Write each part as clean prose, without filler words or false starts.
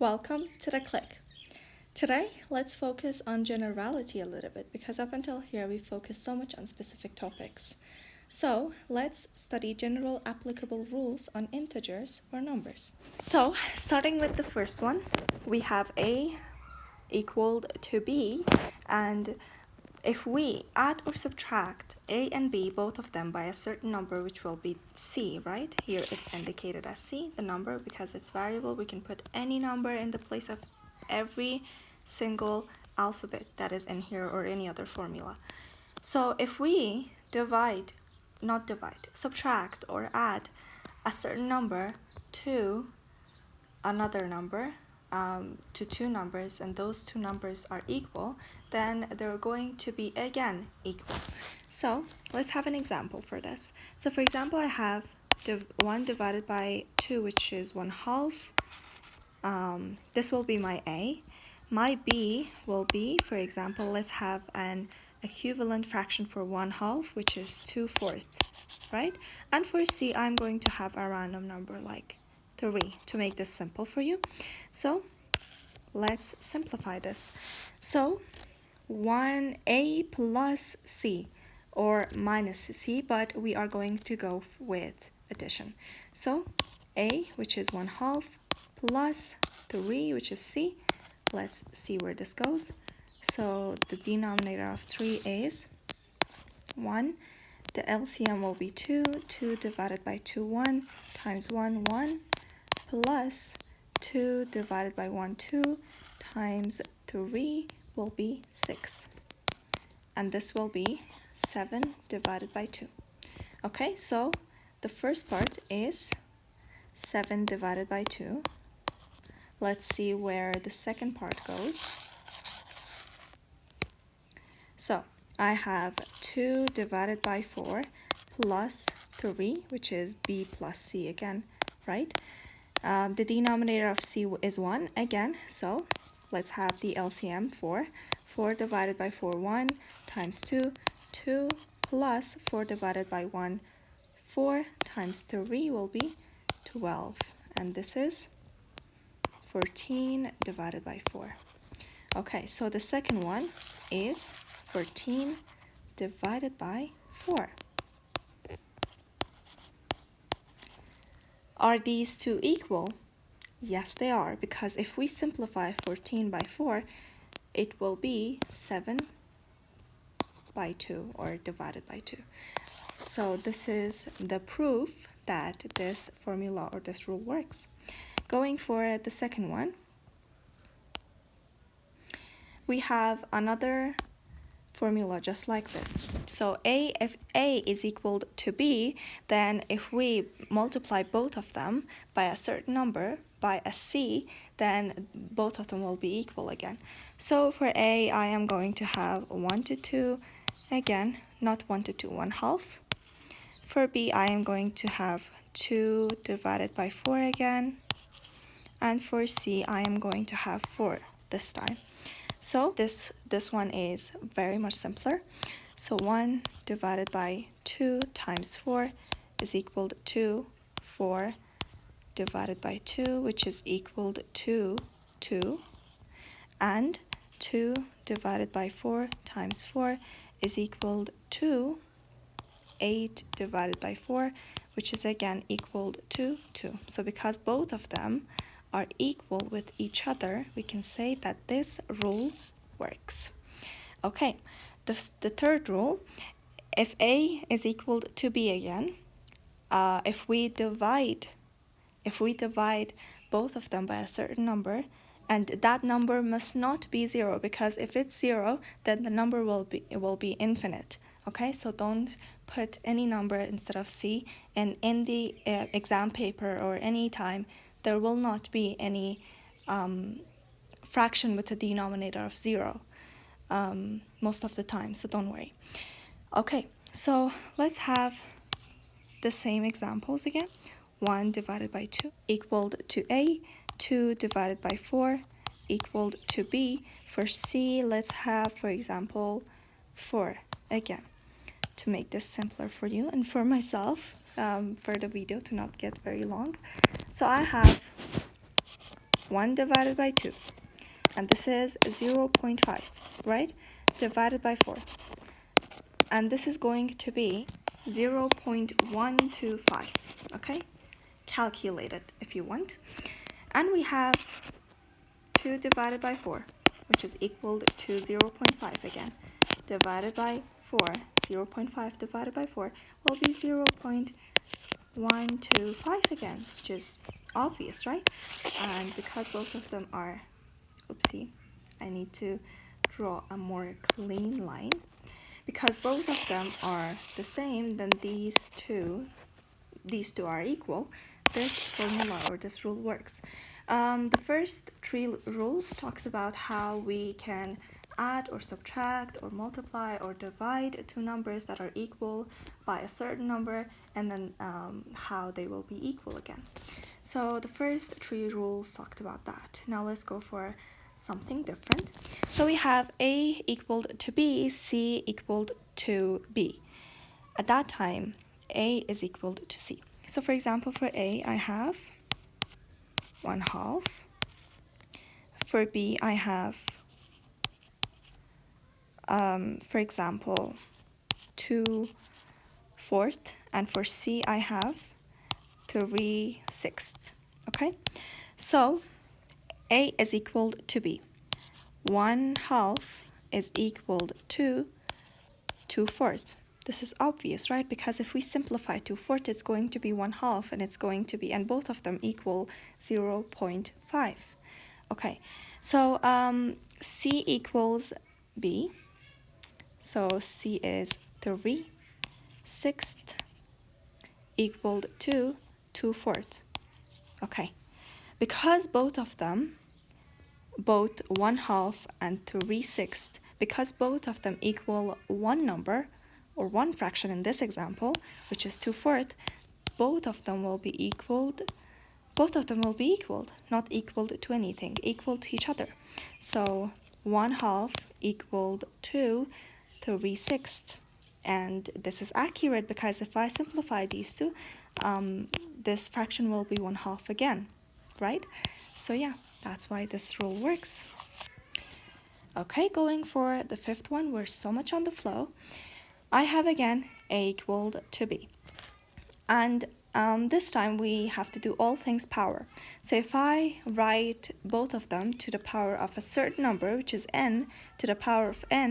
Welcome to the Click. Today, let's focus on generality a little bit because up until here we focused so much on specific topics. So, let's study general applicable rules on integers or numbers. So, starting with the first one, we have a equaled to b, and if we add or subtract a and b, both of them, by a certain number, which will be c, right? Here it's indicated as c, the number, because it's variable. We can put any number in the place of every single alphabet that is in here or any other formula. So if we subtract or add a certain number to another number, to two numbers, and those two numbers are equal, then they're going to be again equal. So let's have an example for this. So for example, I have 1 divided by 2, which is 1/2. This will be my A. My B will be, for example, let's have an equivalent fraction for 1/2, which is 2/4, right? And for C, I'm going to have a random number like 3 to make this simple for you. So let's simplify this. So 1A plus C, or minus C, but we are going to go with addition. So A, which is 1/2, plus 3, which is C. Let's see where this goes. So the denominator of 3 is 1. The LCM will be 2. 2 divided by 2, 1, times 1, 1, plus 2 divided by 1, 2, times 3 will be 6. And this will be 7 divided by 2. Okay, so the first part is 7 divided by 2. Let's see where the second part goes. So I have 2 divided by 4 plus 3, which is B plus C again, right? The denominator of C is 1 again, so let's have the LCM. 4 divided by 4, 1, times 2, 2, plus 4 divided by 1, 4, times 3 will be 12, and this is 14 divided by 4. Okay, so the second one is 14 divided by 4. Are these two equal? Yes, they are, because if we simplify 14 by 4, it will be 7 by 2, or divided by 2. So this is the proof that this formula or this rule works. Going for the second one, we have another formula just like this. So if A is equal to B, then if we multiply both of them by a certain number, by a C, then both of them will be equal again. So for A, I am going to have 1 to 2, again, not 1 to 2, 1/2. For B, I am going to have 2 divided by 4 again. And for C, I am going to have 4 this time. So this one is very much simpler. So 1 divided by 2 times 4 is equal to 4 divided by 2, which is equal to 2. And 2 divided by 4 times 4 is equal to 8 divided by 4, which is again equal to 2. So because both of them are equal with each other, we can say that this rule works. Okay, the third rule, if A is equal to B again, if we divide both of them by a certain number, and that number must not be 0, because if it's 0, then the number will be infinite. Okay, so don't put any number instead of C, and in the exam paper or any time, there will not be any fraction with a denominator of 0 most of the time, so don't worry. Okay, so let's have the same examples again. 1 divided by 2 equal to A, 2 divided by 4 equal to B. For C, let's have, for example, 4 again, to make this simpler for you and for myself, for the video to not get very long. So I have 1 divided by 2. And this is 0.5, right? Divided by 4. And this is going to be 0.125, okay? Calculate it if you want. And we have 2 divided by 4, which is equal to 0.5 again. Divided by 4, 0.5 divided by 4 will be 0.125 again, which is obvious, right? And because both of them are, oopsie, I need to draw a more clean line. Because both of them are the same, then these two are equal. This formula or this rule works. The first 3 rules talked about how we can add or subtract or multiply or divide 2 numbers that are equal by a certain number, and then how they will be equal again. So the first 3 rules talked about that. Now let's go for something different. So we have A equaled to B, C equaled to B. At that time, A is equal to C. So for example, for A, I have 1/2. For B, I have, for example, 2/4. And for C, I have 3/6. Okay? So A is equal to B. 1/2 is equal to 2/4. This is obvious, right? Because if we simplify 2/4, it's going to be 1/2, and it's going to be, and both of them equal 0.5. Okay, so C equals B. So C is 3/6 equal to 2/4. Okay, because both of them, both 1/2 and 3/6, because both of them equal one number or one fraction in this example, which is 2/4, both of them will be equaled, not equal to anything, equal to each other. So 1/2 equaled to 3/6. And this is accurate because if I simplify these two, this fraction will be 1/2 again, right? So yeah, that's why this rule works. Okay, going for the 5th one, we're so much on the flow. I have again A equaled to B. And this time we have to do all things power. So if I write both of them to the power of a certain number, which is n, to the power of n,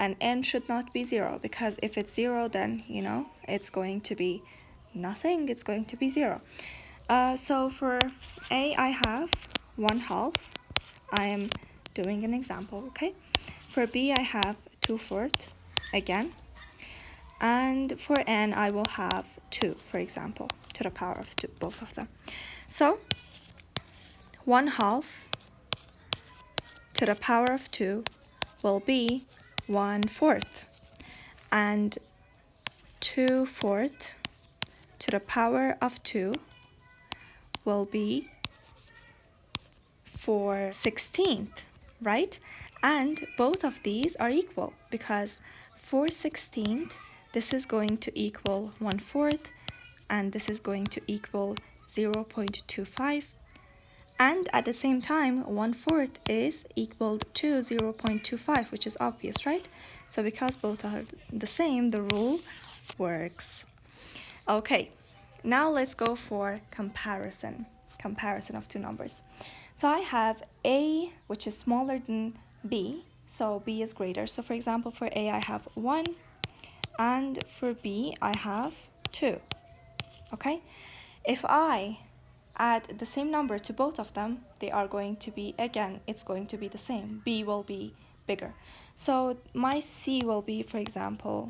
and n should not be 0, because if it's 0, then, it's going to be nothing, it's going to be 0. So for A, I have 1/2. I am doing an example, okay? For B, I have 2/4 again. And for n, I will have 2, for example, to the power of 2, both of them. So 1/2 to the power of 2 will be 1/4. And 2/4 to the power of 2 will be 4/16, right? And both of these are equal because 4/16, this is going to equal 1/4, and this is going to equal 0.25. And at the same time, 1/4 is equal to 0.25, which is obvious, right? So because both are the same, the rule works. Okay, now let's go for comparison of 2 numbers. So I have A, which is smaller than B, so B is greater. So for example, for A, I have 1, and for B, I have 2, okay? If I add the same number to both of them, they are going to be, again, it's going to be the same. B will be bigger. So my C will be, for example,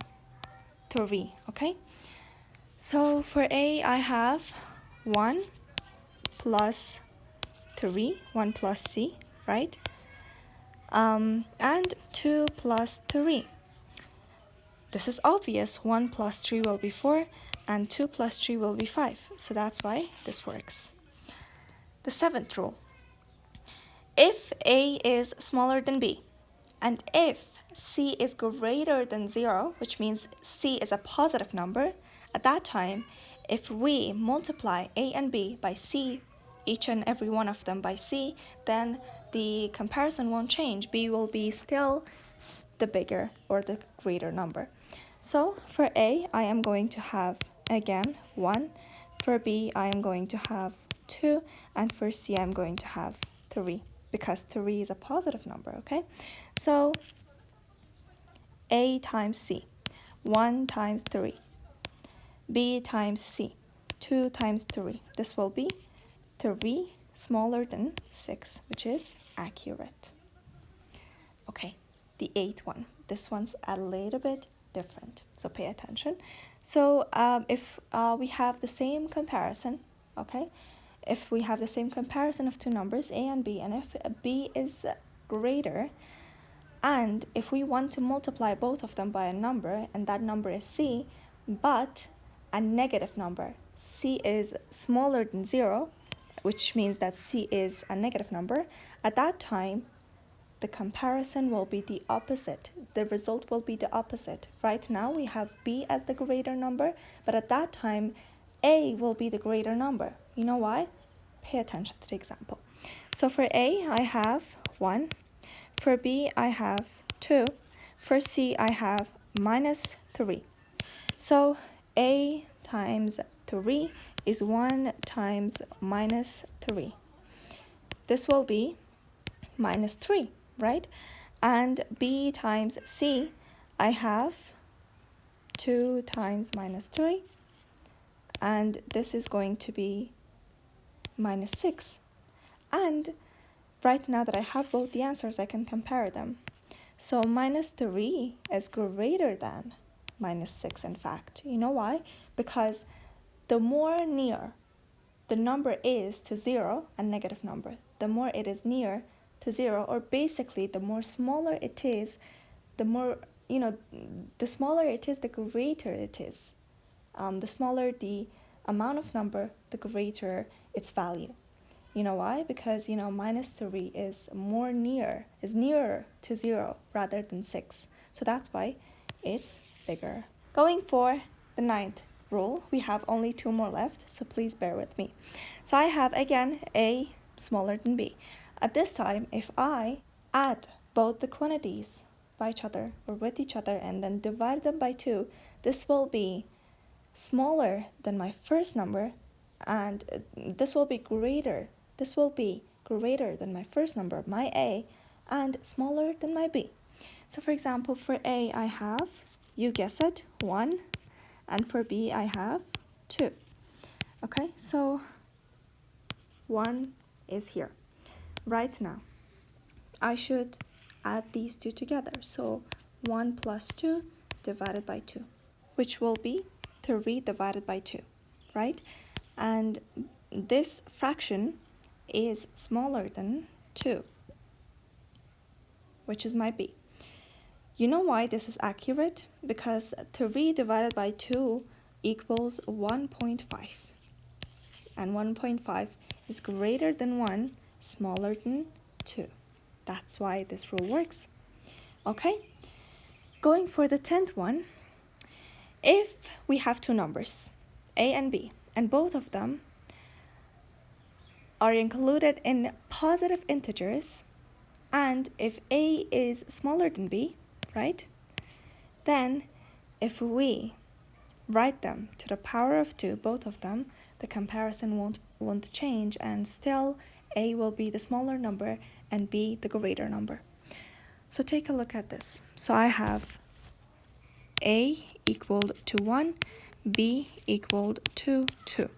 3, okay? So for A, I have 1 plus 3, 1 plus C, right? And 2 plus 3. This is obvious. 1 plus 3 will be 4, and 2 plus 3 will be 5. So that's why this works. The 7th rule. If A is smaller than B, and if C is greater than 0, which means C is a positive number, at that time, if we multiply A and B by C each and every one of them by c, then the comparison won't change. B will be still the bigger or the greater number. So for A, I am going to have, again, 1. For B, I am going to have 2. And for C, I'm going to have 3, because 3 is a positive number, okay? So A times C, 1 times 3. B times C, 2 times 3. This will be 3 smaller than 6, which is accurate. Okay, the 8th one. This one's a little bit different, so pay attention. So if we have the same comparison, okay, if we have the same comparison of two numbers, A and B, and if B is greater, and if we want to multiply both of them by a number, and that number is C, but a negative number, C is smaller than 0, which means that C is a negative number, at that time, the comparison will be the opposite. The result will be the opposite. Right now, we have B as the greater number, but at that time, A will be the greater number. You know why? Pay attention to the example. So for A, I have 1. For B, I have 2. For C, I have minus 3. So A times 3 is 1 times minus 3. This will be minus 3, right? And B times C, I have 2 times minus 3. And this is going to be minus 6. And right now that I have both the answers, I can compare them. So minus 3 is greater than minus 6, in fact. You know why? Because the more near the number is to 0, a negative number, the more it is near to 0, or basically the more smaller it is, the more, the smaller it is, the greater it is. The smaller the amount of number, the greater its value. You know why? Because, minus 3 is nearer to 0 rather than 6. So that's why it's bigger. Going for the 9th rule, we have only 2 more left, so please bear with me. So I have, again, A smaller than B. At this time, if I add both the quantities by each other or with each other and then divide them by 2, this will be smaller than my first number, and this will be greater than my first number, my A, and smaller than my B. So for example, for A, I have, you guess it, 1, and for B, I have 2. Okay, so 1 is here. Right now, I should add these two together. So 1 plus 2 divided by 2, which will be 3 divided by 2, right? And this fraction is smaller than 2, which is my B. You know why this is accurate? Because 3 divided by 2 equals 1.5. And 1.5 is greater than 1, smaller than 2. That's why this rule works. Okay? Going for the 10th one, if we have two numbers, A and B, and both of them are included in positive integers, and if A is smaller than B, right? Then if we write them to the power of 2, both of them, the comparison won't change, and still A will be the smaller number and B the greater number. So take a look at this. So I have A equaled to 1, B equaled to 2.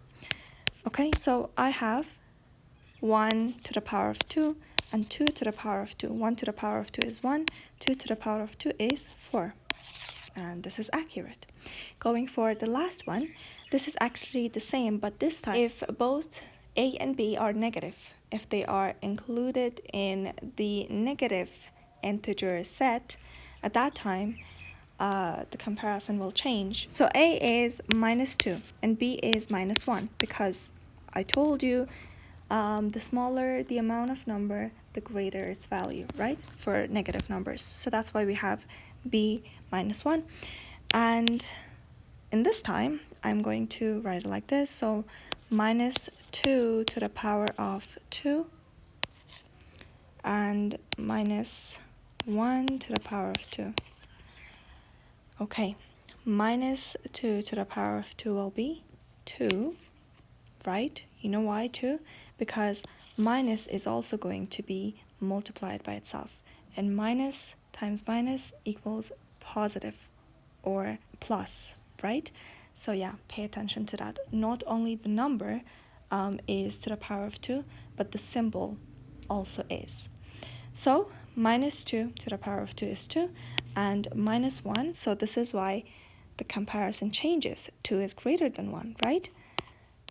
Okay, so I have 1 to the power of 2 and 2 to the power of 2. 1 to the power of 2 is 1, 2 to the power of 2 is 4. And this is accurate. Going for the last one, this is actually the same, but this time if both A and B are negative, if they are included in the negative integer set, at that time the comparison will change. So A is minus 2 and B is minus 1, because I told you the smaller the amount of number, the greater its value, right? For negative numbers. So that's why we have B minus 1. And in this time, I'm going to write it like this. So minus 2 to the power of 2 and minus 1 to the power of 2. Okay, minus 2 to the power of 2 will be 2, right? You know why 2? Because minus is also going to be multiplied by itself. And minus times minus equals positive or plus, right? So yeah, pay attention to that. Not only the number is to the power of 2, but the symbol also is. So minus 2 to the power of 2 is 2, and minus 1, so this is why the comparison changes. 2 is greater than 1, right?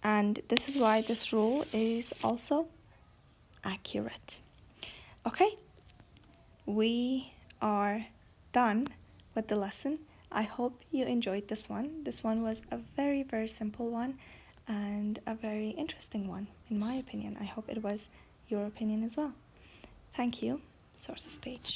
And this is why this rule is also accurate. Okay, we are done with the lesson. I hope you enjoyed this one. This one was a very, very simple one and a very interesting one, in my opinion. I hope it was your opinion as well. Thank you. Sources page.